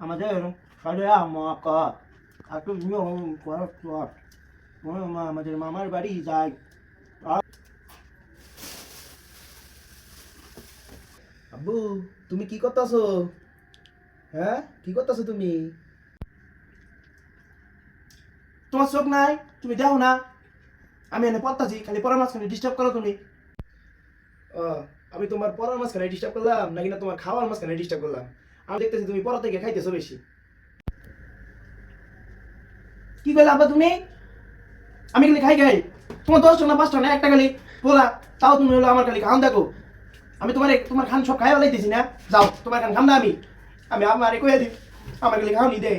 আমাদের সাড়ে মকা একটু নিয়ম করার পর আমাদের মামার বাড়ি যাই। আব্বু, তুমি কি করতেছো? হ্যাঁ, কি করতেছো তুমি? তোমার চোখ নাই, তুমি দেখো না আমি এনে পড়তাছি, খালি পড়ার মাঝখানে ডিস্টার্ব করো তুমি। ও, আমি তোমার পড়ার মাঝখানে ডিস্টার্ব করলাম নাকি না তোমার খাওয়ার মাঝখানে ডিস্টার্ব করলাম? আমি দেখতেছি তুমি পড়া থেকে খাইতেছো বেশি। কি করলে আব্বা তুমি? আমি খালি খাই খাই, তোমার 10টা না 5টা না একটা খালি পোলা, তাও তুমি হলো আমার খালি খান দেখো। আমি তোমার খান সব খাই লাইতেছি না, যাও তোমার খান খাম না আমি আমি আমার কইয়া দিই আমার খালি খাওনি দে।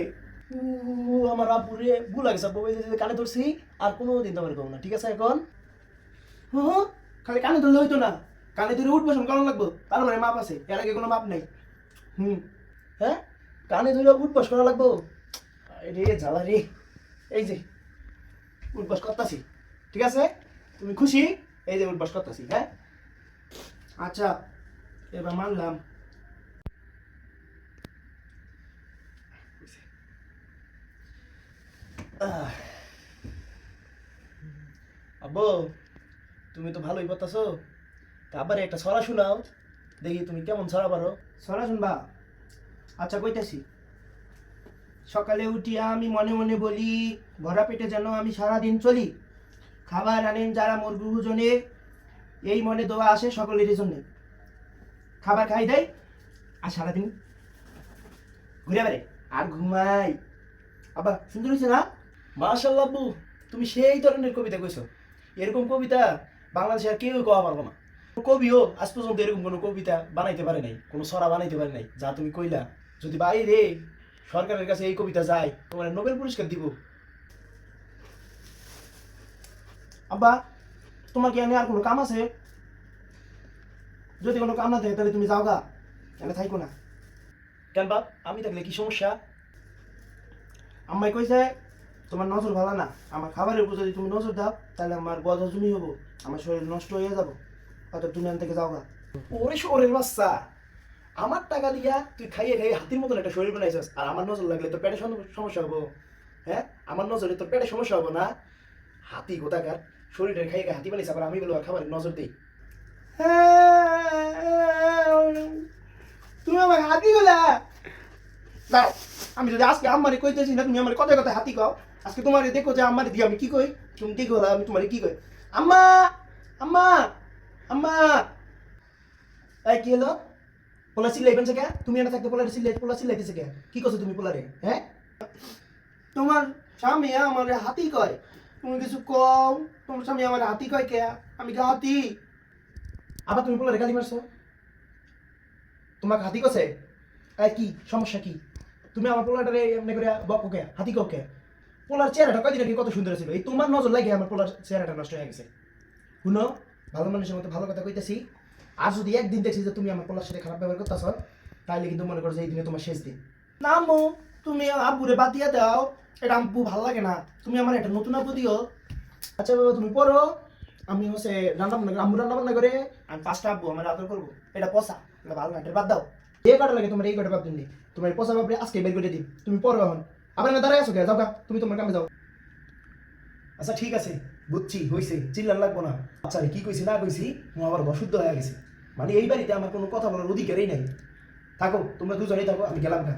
আমার আব্বুরে ভুল লাগছে আব্বু, ওই যে কানে ধরছি আর কোনো দিন তোমার কম না, ঠিক আছে এখন? হুম, খালি কানে ধরলে হইতো না, কানে ধরে উঠ বসন করানো লাগবো, তারপরে মাপ আছে, এর আগে কোনো মাপ নাই। হ্যাঁ, কানে ধরে উঠবাস করা লাগবো? রে জ্বালা রে। এই যে উঠবাস করতাছি, ঠিক আছে? তুমি খুশি? এই যে উঠবাস করতাছি, হ্যাঁ? আচ্ছা, এবার মানলাম। আব্বু, তুমি তো ভালোই করতেছো, তা আবার একটা ছড়া শোনাও দেখি তুমি কেমন ছড়া পারো। সরা শুনবা? আচ্ছা কইতাছি। সকালে উঠিয়া আমি মনে মনে বলি, ভরা পেটে যেন আমি সারাদিন চলি, খাবার আনেন যারা মোর গুরুজনে, এই মনে দোয়া আসে সকলেরই জন্য। খাবার খাই দেয় আর সারাদিন ঘুরে বেড়ে আর ঘুমাই। আবার সুন্দর হয়েছে না? মাশাআল্লাহ আব্বু, তুমি সেই ধরনের কবিতা কইছো। এরকম কবিতা বাংলাদেশে আর কেউ কোয়া পারবো না। কবিও আজ পর্যন্ত এরকম কোনো কবিতা বানাইতে পারে নাই, কোনো ছড়া বানাইতে পারে নাই যা তুমি কইলা। যদি বাইরে সরকারের কাছে এই কবিতা যায়, তোমার নোবেল পুরস্কার দিব। আব্বা, তোমার কি এনে আর কোনো কাম আছে? যদি কোনো কাম না থাকে তাহলে তুমি যাও গা, এনে থাইকো না। কেন বাপ, আমি থাকলে কি সমস্যা? আম্মাই কইছে তোমার নজর ভালো না, আমার খাবারের উপর যদি তুমি নজর দাও তাহলে আমার গজ হজমি হবো, আমার শরীর নষ্ট হয়ে যাবো, হয়তো তুমি এখান থেকে যাও গা। ওরে শহরের বাচ্চা, আমার টাকা দিয়া তুই খাইয়ে খাইয়ে হাতির মতন একটা শরীর বানাইছিস, আর আমার নজর লাগলে তোর পেটে সমস্যা হবো? হ্যাঁ, আমার নজরে তোর পেটে সমস্যা হবো না? হাতি গোতাকার শরীরের খাইয়ে খাইয়ে হাতি বানাইছে, আবার আমি বলো আর খাবারের নজর দিই? তুমি আমাকে হাতি গলা দাও। আমি যদি আজকে আম্মারে কইতেছি না, তুমি আমার কথায় কথায় হাতি কও, আজকে তোমার দেখো যে আম্মারে দিয়ে আমি কি কই, তুমি দেখো না আমি তোমারে কি কই। আম্মা, আম্মা, আম্মা। এই কি হলো? পোলা চিল্লাইবেন কে? তুমি এনে থাকতে পোলা চিল্লাইতেছে কে? কি করছো তুমি পোলারে? হ্যাঁ, তোমার স্বামী আমার হাতি কয়, তুমি কিছু কও। তোমার স্বামী আমার হাতি কয় কে? আমি কি হাতি? আবার তুমি পোলারে গালি মারছো? তোমাকে হাতি কছে? এই কি সমস্যা কি? তুমি আমার পোলাটারে এমনি করে বকো কে, হাতি কও কে? পোলার চেহারাটা কয়দিন আগে কত সুন্দর ছিল, এই তোমার নজর লাগে আমার পোলার চেহারাটা নষ্ট হয়ে গেছে। শুনো, ভালো মানুষের মতো ভালো কথা কইতেছি, আর যদি একদিন দেখছি যে তুমি আমার পোলার সাথে খারাপ ব্যবহার করতেছ, তাহলে কিন্তু মনে করো যে এই দিনে তোমার শেষ দিন। না আম্মু, তুমি আব্বুরে বাদ দিয়ে দাও, এটা আব্বু ভালো লাগে না, তুমি আমার একটা নতুন আব্বু দিও। আচ্ছা বাবা, তুমি পড়ো, আমি হচ্ছে রান্না বান্না, আম্মু রান্না বান্না করে। আমি 5টা আব্বু আমার আদর করবো, এটা পচা, এটা ভালো না, এটা বাদ দাও। যে কটা লাগে তোমার এই কটা ভাব দিন, তোমার এই পোষা ভাবরে আজকে বের করে দিন। তুমি পড়ো এখন, আবার না দাঁড়ায় আছো কে? যাও গা, তুমি তোমার কামে যাও। আচ্ছা ঠিক আছে, বুঝছি, হয়েছে, চিল্লান লাগবো না। আচ্ছা কি কইছি না কইছি ও আবার অশুদ্ধ হয়ে গেছে, মানে এই বাড়িতে আমার কোনো কথা বলার অধিকারই নাই। থাকো, তোমরা দুজনেই থাকো, আমি গেলাম না।